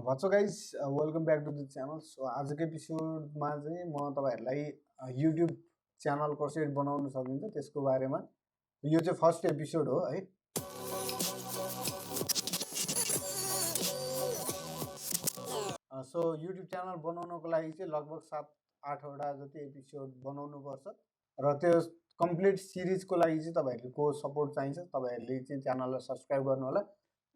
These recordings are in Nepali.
What's up guys, welcome back to the channel. So आजको एपिसोडमा चाहिँ म तपाईहरुलाई YouTube च्यानल कसरी बनाउन सकिन्छ त्यसको बारेमा यो चाहिँ फर्स्ट एपिसोड हो है। सो YouTube च्यानल बनाउनको लागि चाहिँ लगभग 7-8 वटा जति एपिसोड बनाउनु पर्छ र त्यो कम्प्लिट सिरिजको लागि चाहिँ तपाईहरुको सपोर्ट चाहिन्छ। तपाईहरुले चाहिँ च्यानललाई सब्स्क्राइब गर्नु होला।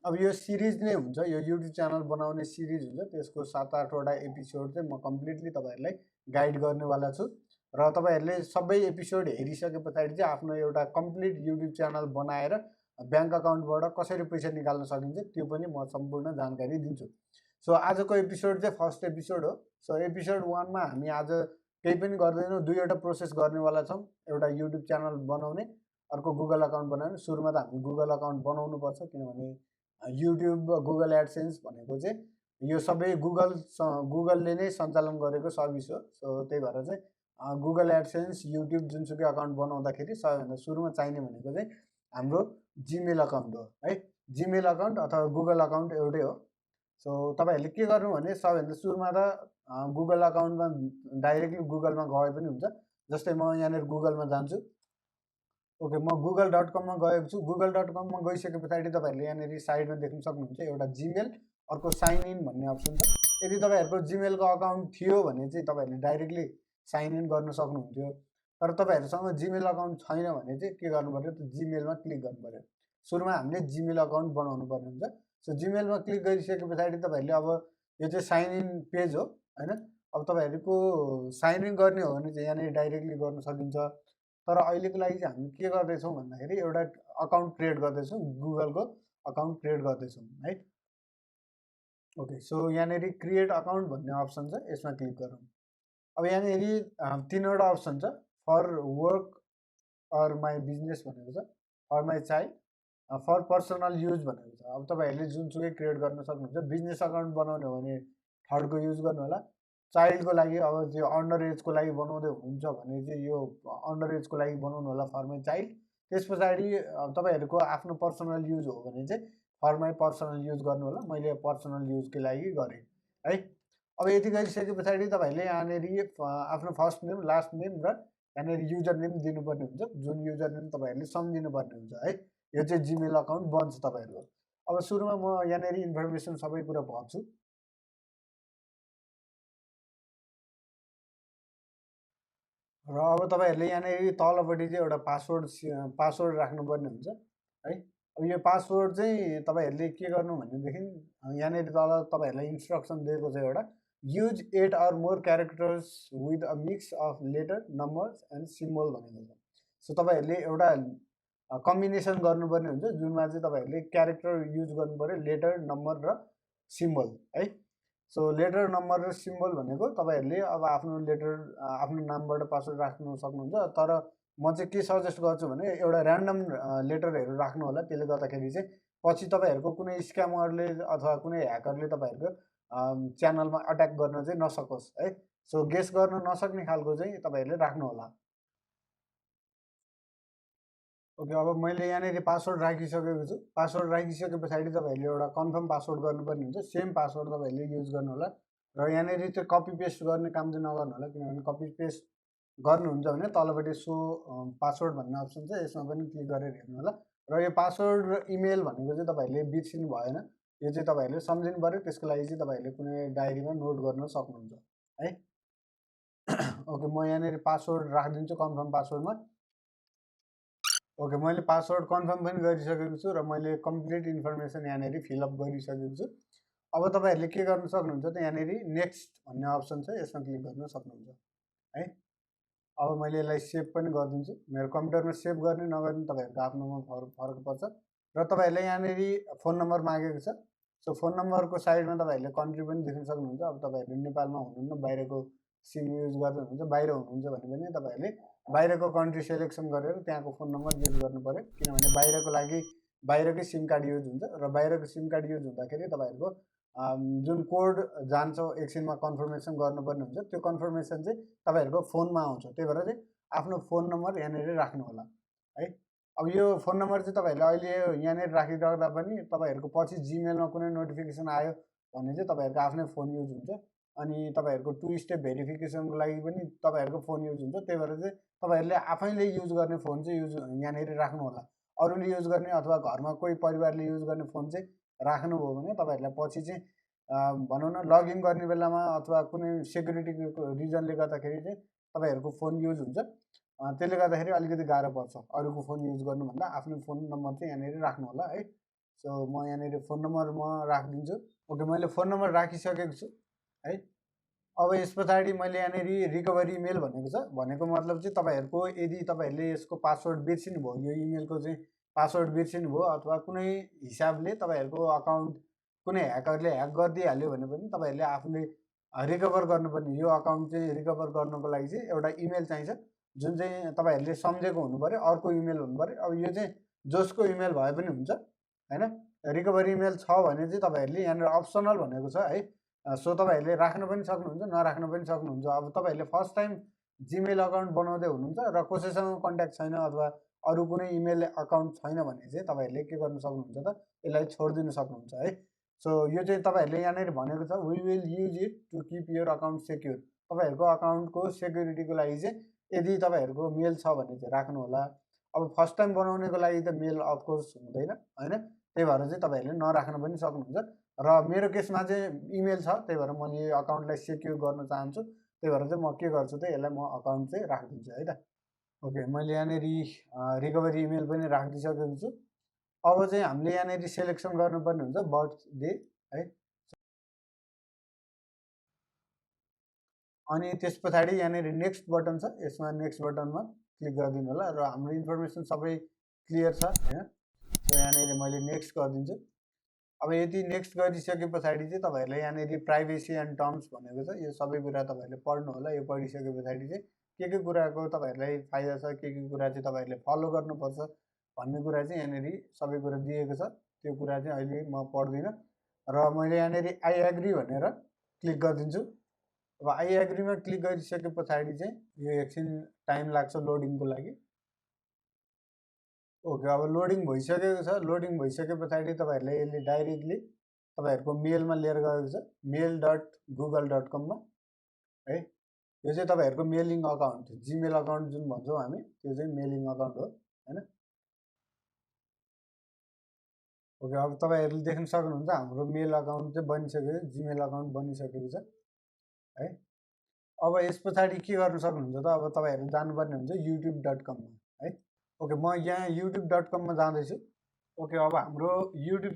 अब यो सिरिज नै हुन्छ, यो YouTube च्यानल बनाउने सिरिज हुन्छ, त्यसको 7-8 वटा एपिसोड चाहिँ म कम्प्लिटली तपाईहरुलाई गाइड गर्नेवाला छु र तपाईहरुले सबै एपिसोड हेरिसकेपछि चाहिँ आफ्नो एउटा कम्प्लिट YouTube च्यानल बनाएर ब्याङ्क अकाउन्टबाट कसरी पैसा निकाल्न सकिन्छ त्यो पनि म सम्पूर्ण जानकारी दिन्छु। सो आजको एपिसोड चाहिँ फर्स्ट एपिसोड हो। सो एपिसोड 1 मा हामी आज केही पनि गर्दैनौँ, दुईवटा प्रोसेस गर्नेवाला छौँ। एउटा YouTube च्यानल बनाउने, अर्को गुगल अकाउन्ट बनाउने। सुरुमा त हामी गुगल अकाउन्ट बनाउनु पर्छ किनभने YouTube गुगल एडसेन्स भनेको चाहिँ यो सबै गुगलले नै सञ्चालन गरेको सर्भिस हो। सो त्यही भएर चाहिँ गुगल एडसेन्स YouTube जुनसुकै अकाउन्ट बनाउँदाखेरि सबैभन्दा सुरुमा चाहिने भनेको चाहिँ हाम्रो जीमेल अकाउन्ट हो है। जीमेल अकाउन्ट अथवा गुगल अकाउन्ट एउटै हो। सो तपाईहरुले के गर्नु भने सबैभन्दा सुरुमा त गुगल अकाउन्टमा डाइरेक्टली गुगलमा गए पनि हुन्छ। जस्तै म यहाँनिर गुगलमा जान्छु। ओके, म google.com मा गएको छु। google.com मा गइसकेपछि तपाईहरुले यहाँनिर साइडमा देख्न सक्नुहुन्छ एउटा जीमेल, अर्को साइन इन भन्ने अप्सन छ। यदि तपाईहरुको जीमेलको अकाउन्ट थियो भने चाहिँ तपाईहरुले डाइरेक्टली साइन इन गर्न सक्नुहुन्थ्यो। तर तपाईहरुसँग जीमेल अकाउन्ट छैन भने चाहिँ के गर्नु पर्यो त जीमेलमा क्लिक गर्नु पर्यो। सुरुमा हामीले जीमेल अकाउन्ट बनाउनु पर्ने हुन्छ। सो जीमेलमा क्लिक गरिसकेपछि तपाईहरुले अब यो चाहिँ साइन इन पेज हो हैन। अब तपाईहरुको साइन इन गर्ने हो भने चाहिँ यहाँनिर डाइरेक्टली गर्न सकिन्छ। तर अहिलेको लागि चाहिँ हामी के गर्दैछौँ भन्दाखेरि एउटा अकाउन्ट क्रिएट गर्दैछौँ, गुगलको अकाउन्ट क्रिएट गर्दैछौँ है। ओके, सो यहाँनिर क्रिएट अकाउन्ट भन्ने अप्सन छ, यसमा क्लिक गरौँ। अब यहाँनिर तीनवटा अप्सन छ, for work or my business भनेको छ, for my child, for personal use भनेको छ। अब तपाईहरुले जुनसुकै क्रिएट गर्न सक्नुहुन्छ। बिजनेस अकाउन्ट बनाउने हो भने थर्डको युज गर्नु होला। चाइल्डको लागि अब त्यो अन्डर एजको लागि बनाउँदै हुनुहुन्छ भने चाहिँ यो अन्डर एजको लागि बनाउनु होला फर माई चाइल्ड। त्यसपछि तपाईहरुको आफ्नो पर्सनल युज हो भने चाहिँ फर माई पर्सनल युज गर्नु होला। मैले पर्सनल युजको लागि गरेँ है। अब यति गरिसकेपछि तपाईहरुले यहाँनिर आफ्नो फर्स्ट नेम, लास्ट नेम र यहाँनिर युजर नेम दिनुपर्ने हुन्छ, जुन युजर नेम तपाईहरुले सम्झिनुपर्ने हुन्छ है। यो चाहिँ जीमेल अकाउन्ट बन्छ तपाईहरुको। अब सुरुमा म यहाँनिर इन्फर्मेसन सबै कुरा भर्छु। र अब तपाईहरुले यहाँनिर तलपट्टि चाहिँ एउटा पासवर्ड राख्नुपर्ने हुन्छ है। अब यो पासवर्ड चाहिँ तपाईहरुले के गर्नु भनेदेखि यहाँनिर तल तपाईहरुलाई इन्स्ट्रक्सन दिएको छ एउटा, use 8 or more characters with a mix of letter, numbers and symbol भनेको छ। सो तपाईहरुले एउटा कम्बिनेसन गर्नुपर्ने हुन्छ जुनमा चाहिँ तपाईहरुले क्यारेक्टर युज गर्नु पर्यो, लेटर, नम्बर र सिम्बल है। सो लेटर, नम्बर र सिम्बल भनेको तपाईहरुले अब आफ्नो लेटर आफ्नो नामबाट पासवर्ड राख्न सक्नुहुन्छ। तर म चाहिँ के सजेस्ट गर्छु भने एउटा र्यान्डम लेटरहरु राख्नु होला। त्यसले गर्दाखेरि चाहिँ पछि तपाईहरुको कुनै स्क्यामरले अथवा कुनै ह्याकरले तपाईहरुको च्यानलमा अट्याक गर्न चाहिँ नसकोस् है। सो गेस गर्न नसक्ने खालको चाहिँ तपाईहरुले राख्नु होला। ओके, अब मैले यहाँनिर पासवर्ड राखिसकेको छु। पासवर्ड राखिसकेपछि तपाईहरुले एउटा कन्फर्म पासवर्ड गर्नुपर्ने हुन्छ। सेम पासवर्ड तपाईहरुले युज गर्नु होला र यहाँनिर चाहिँ कपी पेस्ट गर्ने काम चाहिँ नगर्नु होला, किनभने कपी पेस्ट गर्नुहुन्छ भने तलपट्टि सो पासवर्ड भन्ने अप्सन छ, यसमा पनि क्लिक गरेर हेर्नु होला। र यो पासवर्ड र इमेल भनेको चाहिँ तपाईहरुले बिर्सिनु भएन, यो चाहिँ तपाईहरुले सम्झिनु पर्यो। त्यसको लागि चाहिँ तपाईहरुले कुनै डायरीमा नोट गर्न सक्नुहुन्छ है। ओके, म यहाँनिर पासवर्ड राखिदिन्छु कन्फर्म पासवर्डमा। ओके, मैले पासवर्ड कन्फर्म पनि गरिसकेको छु र मैले कम्प्लिट इन्फर्मेसन यहाँनिर फिलअप गरिसकेको छु। अब तपाईहरुले के गर्न सक्नुहुन्छ त यहाँनिर नेक्स्ट भन्ने अप्सन छ, यसमा क्लिक गर्न सक्नुहुन्छ है। अब मैले यसलाई सेभ पनि गरिदिन्छु। मेरो कम्प्युटरमा सेभ गर्ने नगर्ने तपाईहरुको आफ्नोमा फरक पर्छ। र तपाईहरुले यहाँनिर फोन नम्बर मागेको छ। सो फोन नम्बरको साइडमा तपाईहरुले कन्ट्री पनि देख्न सक्नुहुन्छ। अब तपाईहरु नेपालमा हुनुहुन्न, बाहिरको सिम युज गर्दै हुनुहुन्छ, बाहिर हुनुहुन्छ भने पनि तपाईहरुले बाहिरको कन्ट्री सेलेक्सन गरेर त्यहाँको फोन नम्बर युज गर्नु पर्यो, किनभने बाहिरको लागि बाहिरकै सिम कार्ड युज हुन्छ र बाहिरको सिम कार्ड युज हुँदाखेरि तपाईहरुको जुन कोड जान्छ एकछिनमा कन्फर्मेसन गर्नुपर्ने हुन्छ, त्यो कन्फर्मेसन चाहिँ तपाईहरुको फोनमा आउँछ। त्यही भएर चाहिँ आफ्नो फोन नम्बर यहाँनिर राख्नु होला है। अब यो फोन नम्बर चाहिँ तपाईहरुले अहिले यहाँनिर राखिराख्दा पनि तपाईहरुको पछि जीमेलमा कुनै नोटिफिकेसन आयो भने चाहिँ तपाईँहरूको आफ्नै फोन युज हुन्छ। अनि तपाईँहरूको 2 स्टेप भेरिफिकेसनको लागि पनि तपाईँहरूको फोन युज हुन्छ। त्यही भएर चाहिँ तपाईँहरूले आफैले युज गर्ने फोन चाहिँ यहाँनिर राख्नु होला। अरूले युज गर्ने अथवा घरमा कोही परिवारले युज गर्ने फोन चाहिँ राख्नुभयो भने तपाईँहरूलाई पछि चाहिँ भनौँ न लगइन गर्ने बेलामा अथवा कुनै सेक्युरिटीको रिजनले गर्दाखेरि चाहिँ तपाईँहरूको फोन युज हुन्छ। त्यसले गर्दाखेरि अलिकति गाह्रो पर्छ अरूको फोन युज गर्नुभन्दा आफ्नो फोन नम्बर चाहिँ यहाँनिर राख्नु होला है। सो म यहाँनिर फोन नम्बर म राखिदिन्छु। ओके, मैले फोन नम्बर राखिसकेको छु है। अब यस पछाडि मैले यहाँनिर रिकभरी इमेल भनेको छ। भनेको मतलब चाहिँ तपाईँहरूको यदि तपाईँहरूले यसको पासवर्ड बिर्सिनुभयो, यो इमेलको चाहिँ पासवर्ड बिर्सिनुभयो अथवा कुनै हिसाबले तपाईँहरूको अकाउन्ट कुनै ह्याकरले ह्याक गरिदिइहाल्यो भने पनि तपाईँहरूले आफूले रिकभर गर्नुपर्ने यो अकाउन्ट चाहिँ रिकभर गर्नको लागि चाहिँ एउटा इमेल चाहिन्छ, जुन चाहिँ तपाईँहरूले सम्झेको हुनु पऱ्यो, अर्को इमेल हुनु पऱ्यो। अब यो चाहिँ जसको इमेल भए पनि हुन्छ होइन। रिकभरी इमेल छ भने चाहिँ तपाईँहरूले यहाँनिर अप्सनल भनेको छ है। सो तपाईँहरूले राख्न पनि सक्नुहुन्छ, नराख्न पनि सक्नुहुन्छ। अब तपाईँहरूले फर्स्ट टाइम जिमेल अकाउन्ट बनाउँदै हुनुहुन्छ र कसैसँग कन्ट्याक्ट छैन अथवा अरू कुनै इमेल अकाउन्ट छैन भने चाहिँ तपाईँहरूले के गर्नु सक्नुहुन्छ त, यसलाई छोडिदिनु सक्नुहुन्छ है। सो यो चाहिँ तपाईँहरूले यहाँनिर भनेको छ, we will use it to keep your account secure. तपाईँहरूको अकाउन्टको सेक्युरिटीको लागि चाहिँ यदि तपाईँहरूको मेल छ भने चाहिँ राख्नु होला। अब फर्स्ट टाइम बनाउनेको लागि त मेल अफकोर्स हुँदैन होइन। त्यही भएर चाहिँ तपाईँहरूले नराख्न पनि सक्नुहुन्छ। र मेरो केसमा चाहिँ इमेल छ, त्यही भएर मैले यो अकाउन्टलाई सेक्युर गर्न चाहन्छु। त्यही भएर चाहिँ म के गर्छु त, यसलाई म अकाउन्ट चाहिँ राखिदिन्छु है त। ओके, मैले यहाँनिर रिकभरी इमेल पनि राखिदिइसकेको छु। अब चाहिँ हामीले यहाँनिर सेलेक्सन गर्नुपर्ने हुन्छ बर्थडे है। अनि त्यस पछाडि यहाँनिर नेक्स्ट बटन छ, यसमा नेक्स्ट बटनमा क्लिक गरिदिनु होला र हाम्रो इन्फर्मेसन सबै क्लियर छ होइन। सो यहाँनिर मैले नेक्स्ट गरिदिन्छु। अब यदि नेक्स्ट गरिसके पछाडि चाहिँ तपाईँहरूलाई यहाँनिर प्राइभेसी एन्ड टर्म्स भनेको छ, यो सबै कुरा तपाईँहरूले पढ्नु होला। यो पढिसके पछाडि चाहिँ के कुराको तपाईँहरूलाई फाइदा छ, के कुरा चाहिँ तपाईँहरूले फलो गर्नुपर्छ भन्ने कुरा चाहिँ यहाँनिर सबै कुरा दिएको छ। त्यो कुरा चाहिँ अहिले म पढ्दिनँ र मैले यहाँनिर आई एग्री भनेर क्लिक गरिदिन्छु। अब आई एग्रीमा क्लिक गरिसके पछाडि चाहिँ यो एकछिन टाइम लाग्छ लोडिङको लागि। ओके, अब लोडिङ भइसकेको छ। लोडिङ भइसके पछाडि तपाईँहरूलाई यसले डाइरेक्टली तपाईँहरूको मेलमा लिएर गएको छ, mail.google.com है। यो चाहिँ तपाईँहरूको मेलिङ अकाउन्ट, जिमेल अकाउन्ट जुन भन्छौँ हामी, त्यो चाहिँ मेलिङ अकाउन्ट हो होइन। ओके, अब तपाईँहरूले देख्न सक्नुहुन्छ हाम्रो मेल अकाउन्ट चाहिँ बनिसकेको छ, जिमेल अकाउन्ट बनिसकेको छ है। अब यस पछाडि के गर्नु सक्नुहुन्छ त, अब तपाईँहरू जानुपर्ने हुन्छ youtube.com है। ओके, म यहाँ youtube.com जाँदैछु। ओके, अब हाम्रो युट्युब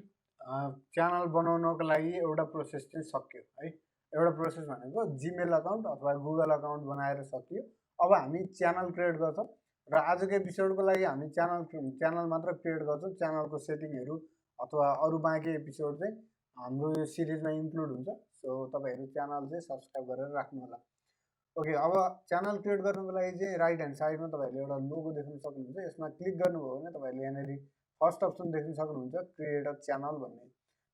च्यानल बनाउनको लागि एउटा प्रोसेस चाहिँ सक्यो है। एउटा प्रोसेस भनेको जिमेल अकाउन्ट अथवा गुगल अकाउन्ट बनाएर सकियो। अब हामी च्यानल क्रिएट गर्छौँ र आजको एपिसोडको लागि हामी च्यानल मात्र क्रिएट गर्छौँ। च्यानलको सेटिङहरू अथवा अरू बाँकी एपिसोड चाहिँ हाम्रो यो सिरिजमा इन्क्लुड हुन्छ। सो तपाईँहरू च्यानल चाहिँ सब्सक्राइब गरेर राख्नु होला। ओके, अब च्यानल क्रिएट गर्नुको लागि चाहिँ राइट ह्यान्ड साइडमा तपाईँहरूले एउटा लोगो देख्न सक्नुहुन्छ। यसमा क्लिक गर्नुभयो भने तपाईँहरूले यहाँनिर फर्स्ट अप्सन देख्न सक्नुहुन्छ, क्रिएट अ च्यानल भन्ने।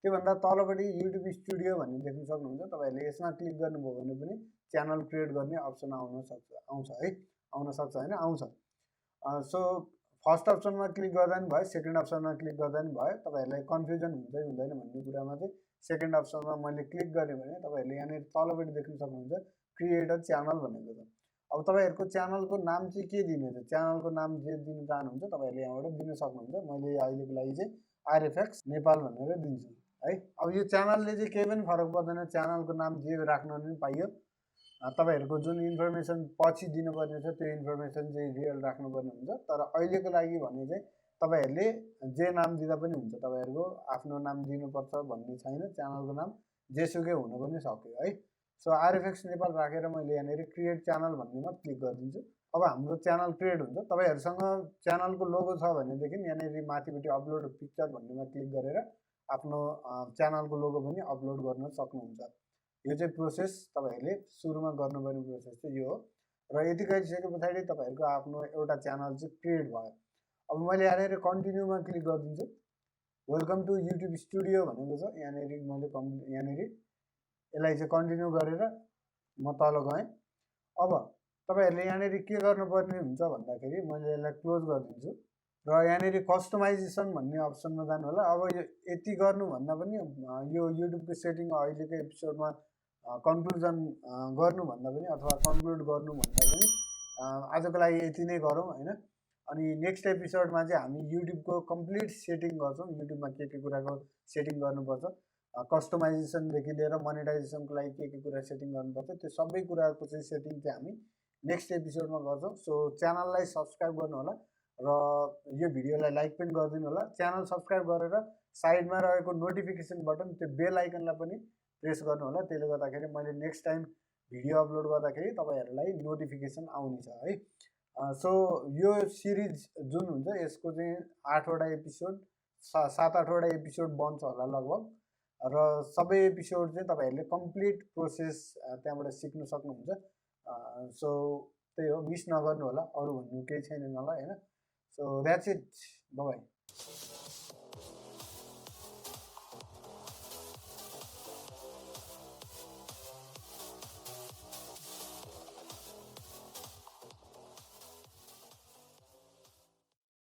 त्योभन्दा तलपट्टि युट्युब स्टुडियो भन्ने देख्न सक्नुहुन्छ। तपाईँहरूले यसमा क्लिक गर्नुभयो भने पनि च्यानल क्रिएट गर्ने अप्सन आउन सक्छ होइन, आउँछ। सो फर्स्ट अप्सनमा क्लिक गर्दा पनि भयो, सेकेन्ड अप्सनमा क्लिक गर्दा पनि भयो। तपाईँहरूलाई कन्फ्युजन हुन्छ हुँदैन भन्ने कुरामा चाहिँ सेकेन्ड अप्सनमा मैले क्लिक गरेँ भने तपाईँहरूले यहाँनिर तलपट्टि देख्न सक्नुहुन्छ क्रिएट अ च्यानल भनेको छ। अब तपाईँहरूको च्यानलको नाम चाहिँ के दिने त, च्यानलको नाम जे दिन चाहनुहुन्छ तपाईँहरूले यहाँबाट दिन सक्नुहुन्छ। मैले अहिलेको लागि चाहिँ आरएफएक्स नेपाल भनेर दिन्छु है। अब यो च्यानलले चाहिँ केही पनि फरक पर्दैन, च्यानलको नाम जे राख्न पनि पाइयो। तपाईँहरूको जुन इन्फर्मेसन पछि दिनुपर्ने छ त्यो इन्फर्मेसन चाहिँ रियल राख्नुपर्ने हुन्छ। तर अहिलेको लागि भने चाहिँ तपाईँहरूले जे नाम दिँदा पनि हुन्छ, तपाईँहरूको आफ्नो नाम दिनुपर्छ भन्ने छैन। च्यानलको नाम जेसुकै हुन पनि सक्यो है। सो आरएफएक्स नेपाल राखेर मैले यहाँनिर क्रिएट च्यानल भन्नेमा क्लिक गरिदिन्छु। अब हाम्रो च्यानल क्रिएट हुन्छ। तपाईँहरूसँग च्यानलको लोगो छ भनेदेखि यहाँनिर माथिपट्टि अपलोड पिक्चर भन्नेमा क्लिक गरेर आफ्नो च्यानलको लोगो पनि अपलोड गर्न सक्नुहुन्छ। यो चाहिँ प्रोसेस तपाईँहरूले सुरुमा गर्नुपर्ने प्रोसेस चाहिँ यो हो। र यति गरिसके पछाडि तपाईँहरूको आफ्नो एउटा च्यानल चाहिँ क्रिएट भयो। अब मैले यहाँनिर कन्टिन्यूमा क्लिक गरिदिन्छु। वेलकम टु युट्युब स्टुडियो भनेको छ, यहाँनिर मैले यहाँनिर यसलाई चाहिँ कन्टिन्यू गरेर म तल गएँ। अब तपाईँहरूले यहाँनिर के गर्नुपर्ने हुन्छ भन्दाखेरि मैले यसलाई क्लोज गरिदिन्छु। र यहाँनिर कस्टमाइजेसन भन्ने अप्सनमा जानु होला। अब यो यति गर्नुभन्दा पनि यो युट्युबको सेटिङ अहिलेको एपिसोडमा कन्क्लुजन गर्नुभन्दा पनि अथवा कन्क्लुड गर्नुभन्दा पनि आजको लागि यति नै गरौँ होइन। अनि नेक्स्ट एपिसोडमा चाहिँ हामी युट्युबको कम्प्लिट सेटिङ गर्छौँ, युट्युबमा के कुराको सेटिङ गर्नुपर्छ, कस्टमाइजेसनदेखि लिएर मोनेटाइजेसनको लागि के कुरा सेटिङ गर्नुपर्छ, त्यो सबै कुराको चाहिँ सेटिङ चाहिँ हामी नेक्स्ट एपिसोडमा गर्छौँ। सो च्यानललाई सब्सक्राइब गर्नु होला र यो भिडियोलाई लाइक पनि गरिदिनु होला। च्यानल सब्सक्राइब गरेर साइडमा रहेको नोटिफिकेसन बटन, त्यो बेल आइकनलाई पनि प्रेस गर्नु होला। त्यसले गर्दाखेरि मैले नेक्स्ट टाइम भिडियो अपलोड गर्दाखेरि तपाईँहरूलाई नोटिफिकेसन आउनेछ है। सो यो सिरिज जुन हुन्छ यसको चाहिँ 8वटा एपिसोड 7-8वटा एपिसोड बन्छ होला लगभग, र सबै एपिसोड चाहिँ तपाईँहरूले कम्प्लिट प्रोसेस त्यहाँबाट सिक्नु सक्नुहुन्छ। सो त्यही हो, मिस नगर्नु होला, अरू भन्नु केही छैन मलाई होइन। So that's it, bye bye.